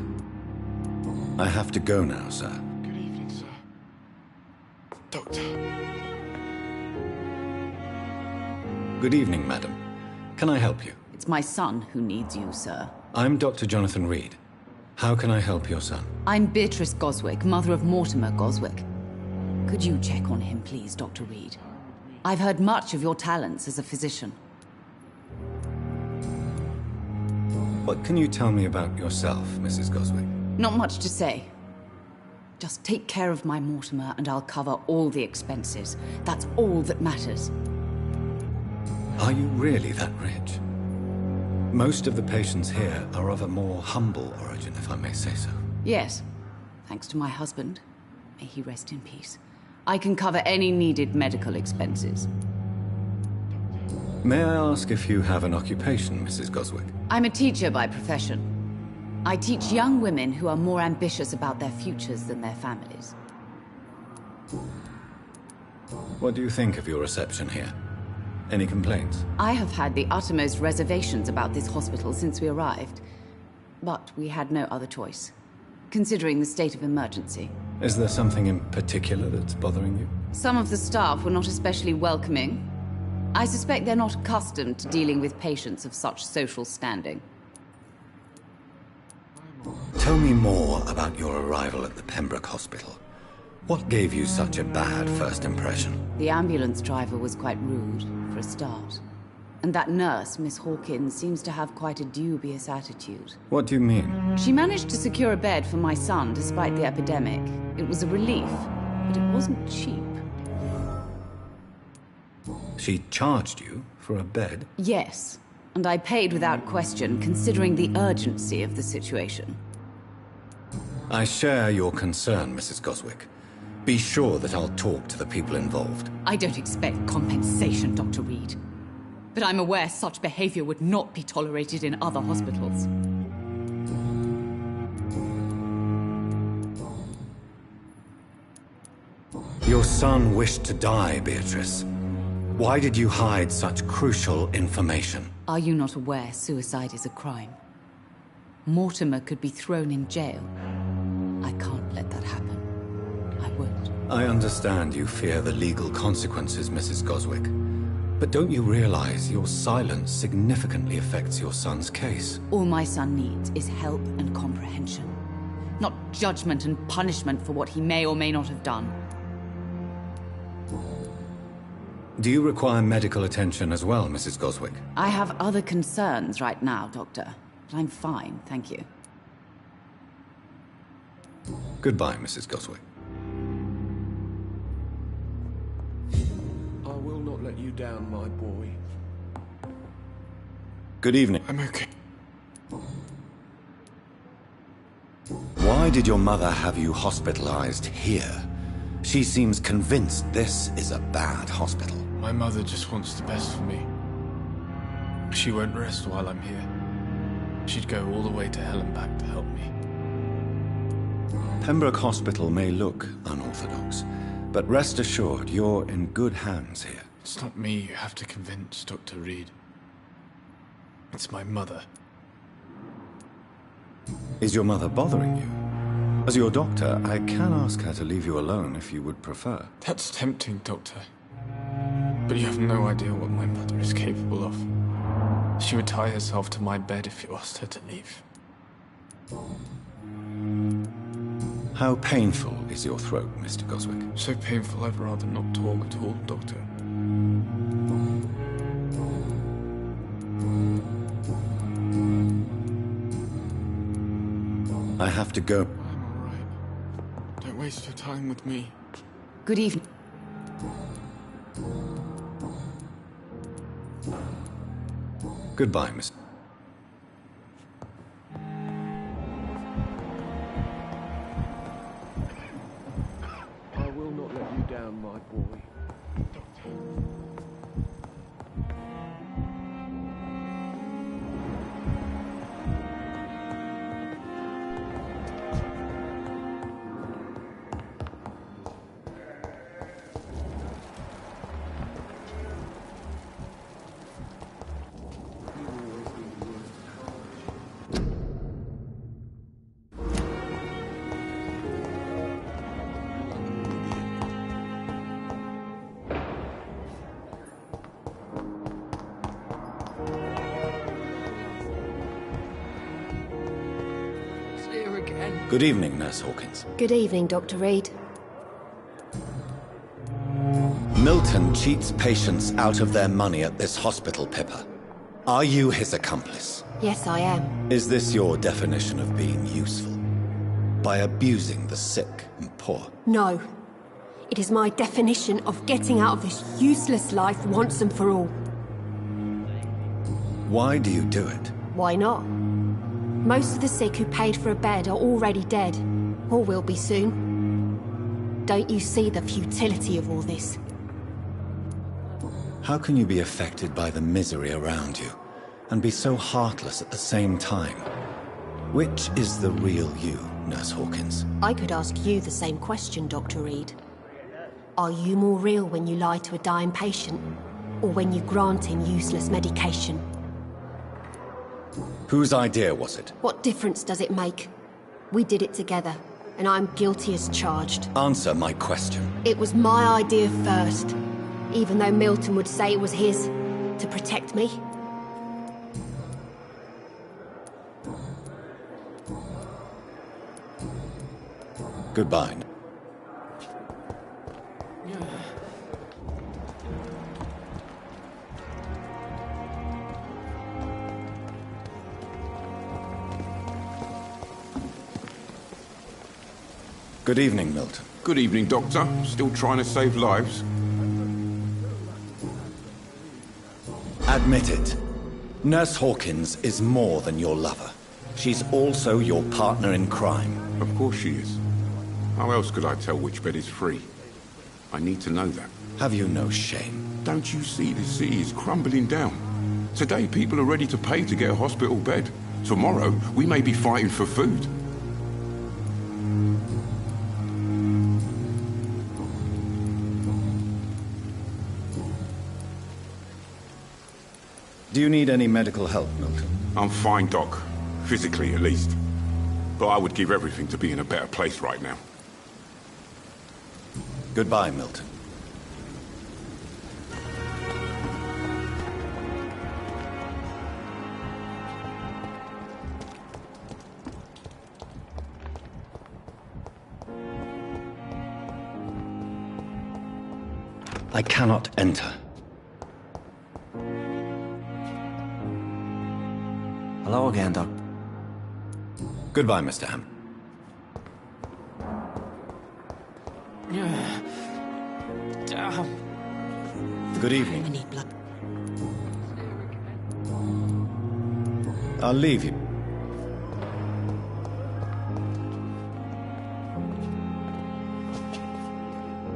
I have to go now, sir. Good evening, sir. Doctor. Good evening, madam. Can I help you? It's my son who needs you, sir. I'm Dr. Jonathan Reed. How can I help your son? I'm Beatrice Goswick, mother of Mortimer Goswick. Could you check on him, please, Dr. Reed? I've heard much of your talents as a physician. What can you tell me about yourself, Mrs. Goswick? Not much to say. Just take care of my Mortimer and I'll cover all the expenses. That's all that matters. Are you really that rich? Most of the patients here are of a more humble origin, if I may say so. Yes. Thanks to my husband. May he rest in peace. I can cover any needed medical expenses. May I ask if you have an occupation, Mrs. Goswick? I'm a teacher by profession. I teach young women who are more ambitious about their futures than their families. What do you think of your reception here? Any complaints? I have had the uttermost reservations about this hospital since we arrived. But we had no other choice, considering the state of emergency. Is there something in particular that's bothering you? Some of the staff were not especially welcoming. I suspect they're not accustomed to dealing with patients of such social standing. Tell me more about your arrival at the Pembroke Hospital. What gave you such a bad first impression? The ambulance driver was quite rude, for a start. And that nurse, Miss Hawkins, seems to have quite a dubious attitude. What do you mean? She managed to secure a bed for my son despite the epidemic. It was a relief, but it wasn't cheap. She charged you for a bed? Yes, and I paid without question, considering the urgency of the situation. I share your concern, Mrs. Goswick. Be sure that I'll talk to the people involved. I don't expect compensation, Dr. Reed. But I'm aware such behavior would not be tolerated in other hospitals. Your son wished to die, Beatrice. Why did you hide such crucial information? Are you not aware suicide is a crime? Mortimer could be thrown in jail. I can't let that happen. I won't. I understand you fear the legal consequences, Mrs. Goswick. But don't you realize your silence significantly affects your son's case? All my son needs is help and comprehension. Not judgment and punishment for what he may or may not have done. Do you require medical attention as well, Mrs. Goswick? I have other concerns right now, Doctor. But I'm fine, thank you. Goodbye, Mrs. Goswick. I will not let you down, my boy. Good evening. I'm okay. Why did your mother have you hospitalized here? She seems convinced this is a bad hospital. My mother just wants the best for me. She won't rest while I'm here. She'd go all the way to hell and back to help me. Pembroke Hospital may look unorthodox, but rest assured you're in good hands here. It's not me you have to convince, Dr. Reed. It's my mother. Is your mother bothering you? As your doctor, I can ask her to leave you alone if you would prefer. That's tempting, Doctor. But you have no idea what my mother is capable of. She would tie herself to my bed if you asked her to leave. How painful is your throat, Mr. Goswick? So painful I'd rather not talk at all, Doctor. I have to go. I'm all right. Don't waste your time with me. Good evening. Goodbye, Miss. I will not let you down, my boy. Good evening, Nurse Hawkins. Good evening, Dr. Reed. Milton cheats patients out of their money at this hospital, Pippa. Are you his accomplice? Yes, I am. Is this your definition of being useful? By abusing the sick and poor? No. It is my definition of getting out of this useless life once and for all. Why do you do it? Why not? Most of the sick who paid for a bed are already dead, or will be soon. Don't you see the futility of all this? How can you be affected by the misery around you, and be so heartless at the same time? Which is the real you, Nurse Hawkins? I could ask you the same question, Dr. Reed. Are you more real when you lie to a dying patient, or when you grant him useless medication? Whose idea was it? What difference does it make? We did it together, and I'm guilty as charged. Answer my question. It was my idea first, even though Milton would say it was his, to protect me. Goodbye. Good evening, Milton. Good evening, Doctor. Still trying to save lives? Admit it. Nurse Hawkins is more than your lover. She's also your partner in crime. Of course she is. How else could I tell which bed is free? I need to know that. Have you no shame? Don't you see the city is crumbling down? Today, people are ready to pay to get a hospital bed. Tomorrow, we may be fighting for food. Do you need any medical help, Milton? I'm fine, Doc. Physically, at least. But I would give everything to be in a better place right now. Goodbye, Milton. I cannot enter. Hello again, Doc. Goodbye, Mr. Ham. Good evening. I need blood. I'll leave you.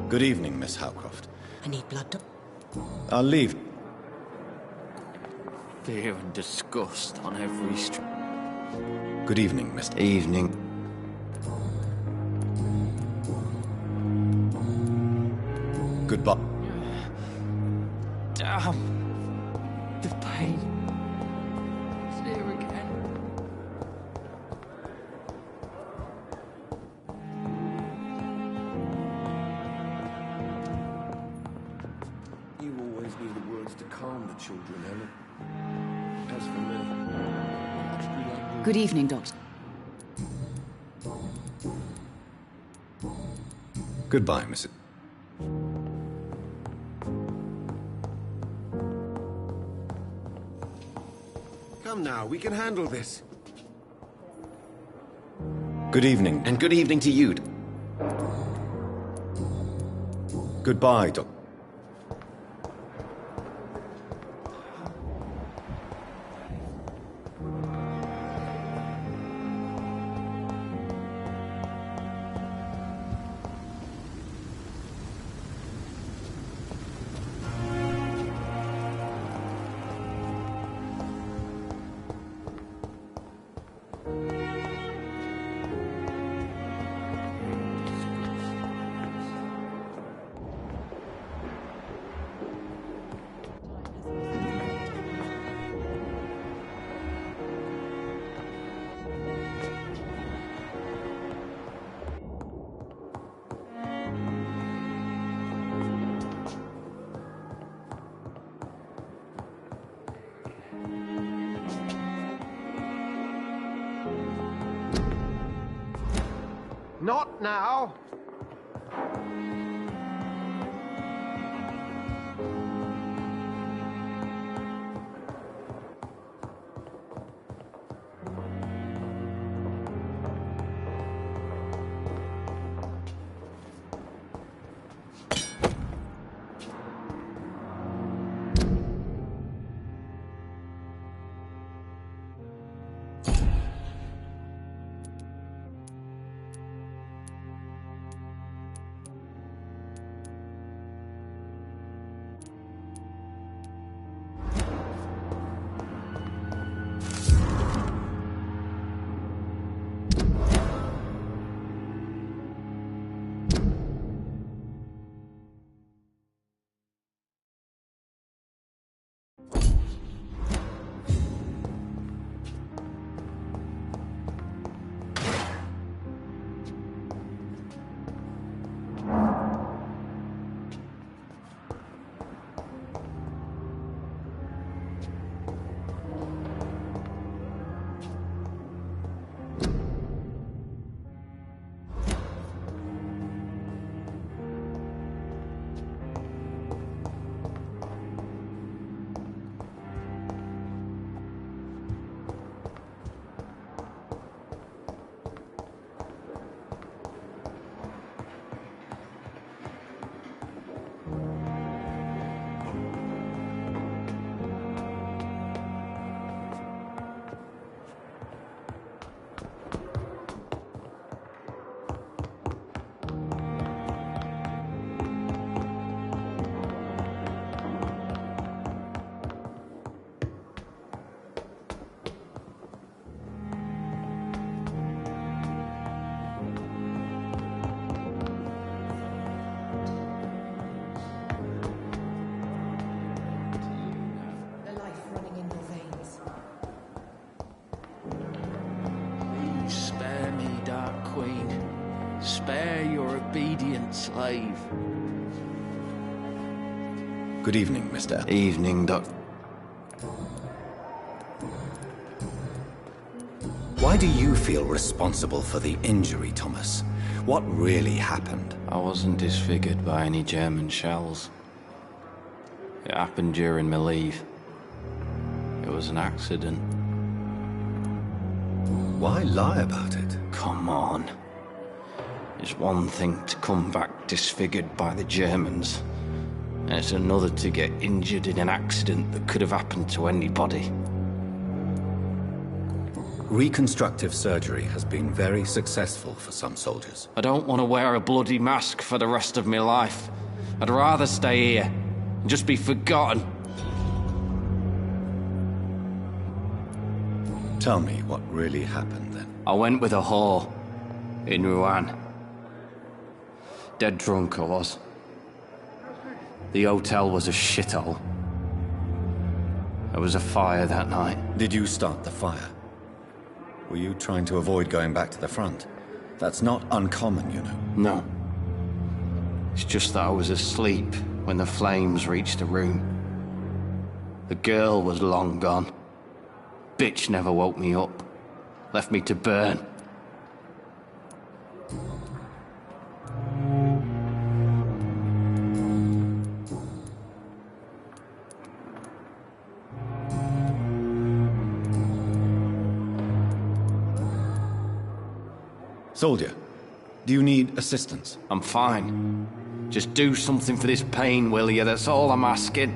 Good evening, Miss Howcroft. I need blood. I'll leave. Fear and disgust on every street. Good evening, Mr. Evening. Goodbye. Damn. The pain. It's here again. You always knew the words to calm the children, Ellen. As for me, Good evening, Doctor. Goodbye, Mrs. Come now, we can handle this. Good evening. And good evening to you. Goodbye, Doc. Not now. Slave. Good evening, Mr. Evening, Doc. Why do you feel responsible for the injury, Thomas? What really happened? I wasn't disfigured by any German shells. It happened during my leave. It was an accident. Why lie about it? Come on. It's one thing to come back disfigured by the Germans, and it's another to get injured in an accident that could have happened to anybody. Reconstructive surgery has been very successful for some soldiers. I don't want to wear a bloody mask for the rest of my life. I'd rather stay here and just be forgotten. Tell me what really happened then. I went with a whore in Rouen. Dead drunk I was. The hotel was a shithole. There was a fire that night. Did you start the fire? Were you trying to avoid going back to the front? That's not uncommon, you know. No. It's just that I was asleep when the flames reached the room. The girl was long gone. Bitch never woke me up. Left me to burn. Soldier, do you need assistance? I'm fine. Just do something for this pain, will you? That's all I'm asking.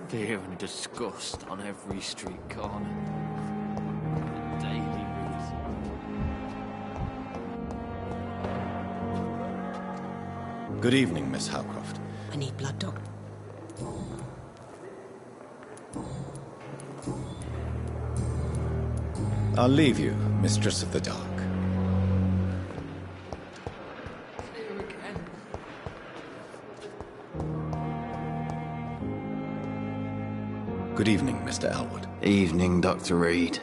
Fear and disgust on every street corner. A daily routine. Good evening, Miss Howcroft. I need blood, Doc. I'll leave you, Mistress of the Dark. Good evening, Mr. Elwood. Evening, Dr. Reed.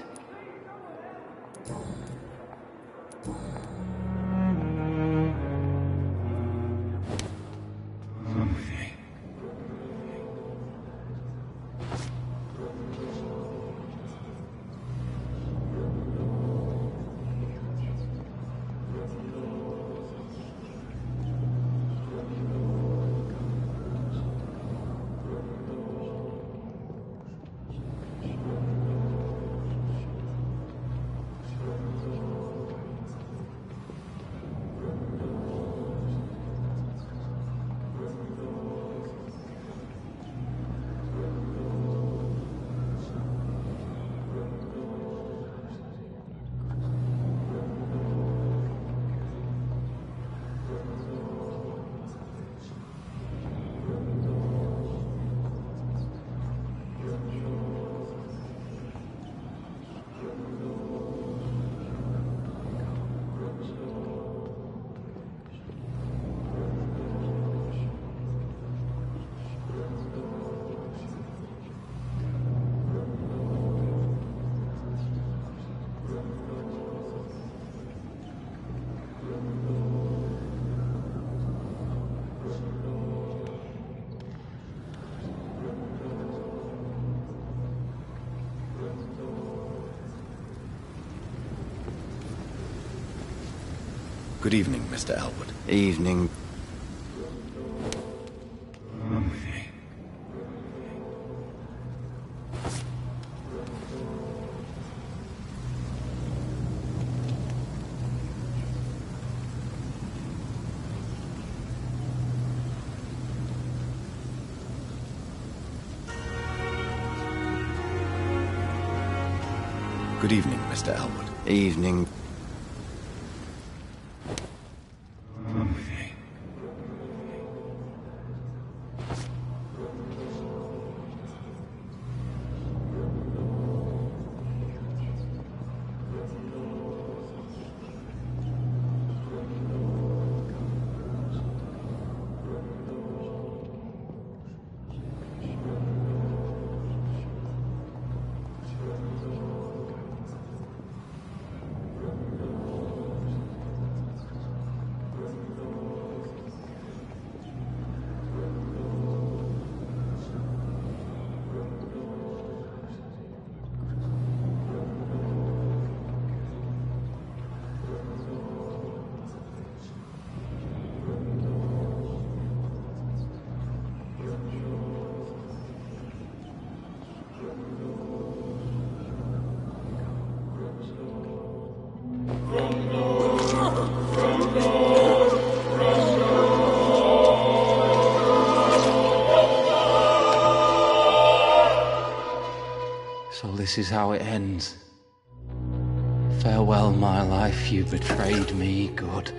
Good evening, Mr. Elwood. Evening. Good evening, Mr. Elwood. Evening. So this is how it ends. Farewell, my life, you betrayed me, good.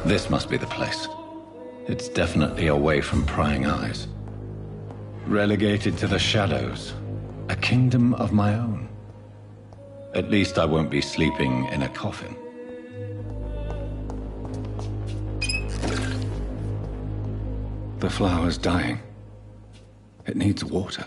This must be the place. It's definitely away from prying eyes. Relegated to the shadows. A kingdom of my own. At least I won't be sleeping in a coffin. The flower's dying. It needs water.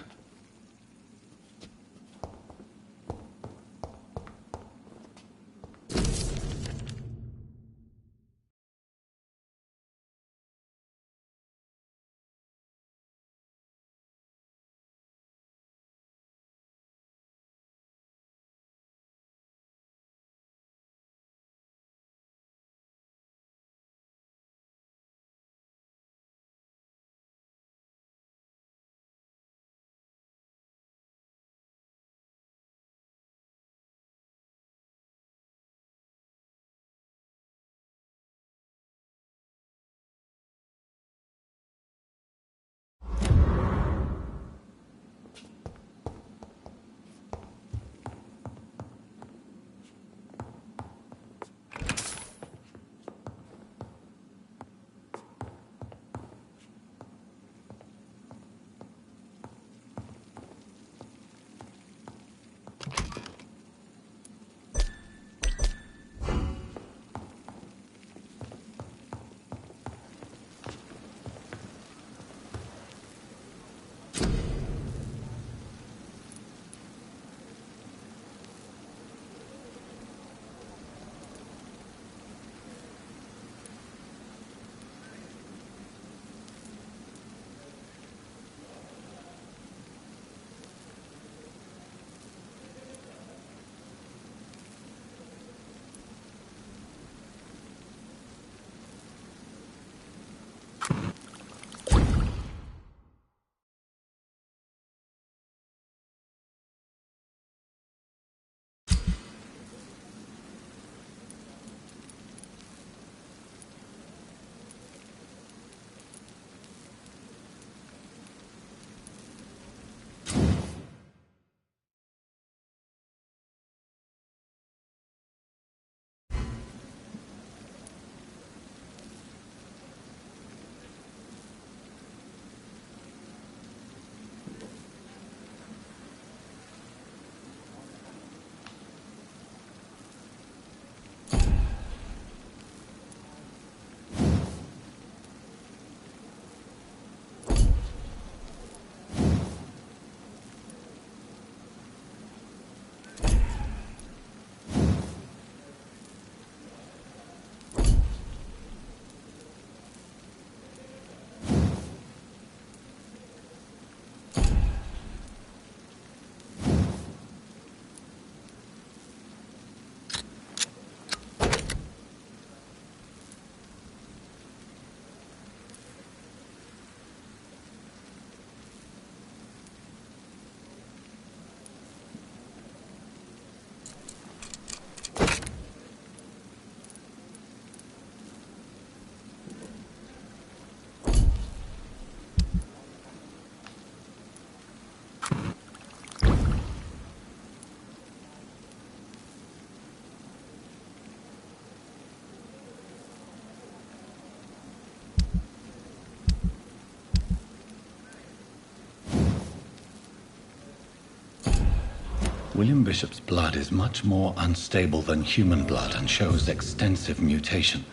William Bishop's blood is much more unstable than human blood and shows extensive mutation.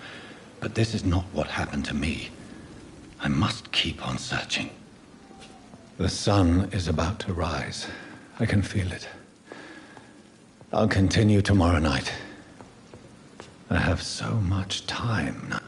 But this is not what happened to me. I must keep on searching. The sun is about to rise. I can feel it. I'll continue tomorrow night. I have so much time now.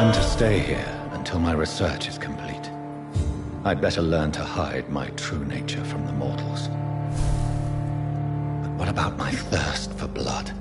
I'm to stay here until my research is complete. I'd better learn to hide my true nature from the mortals. But what about my thirst for blood?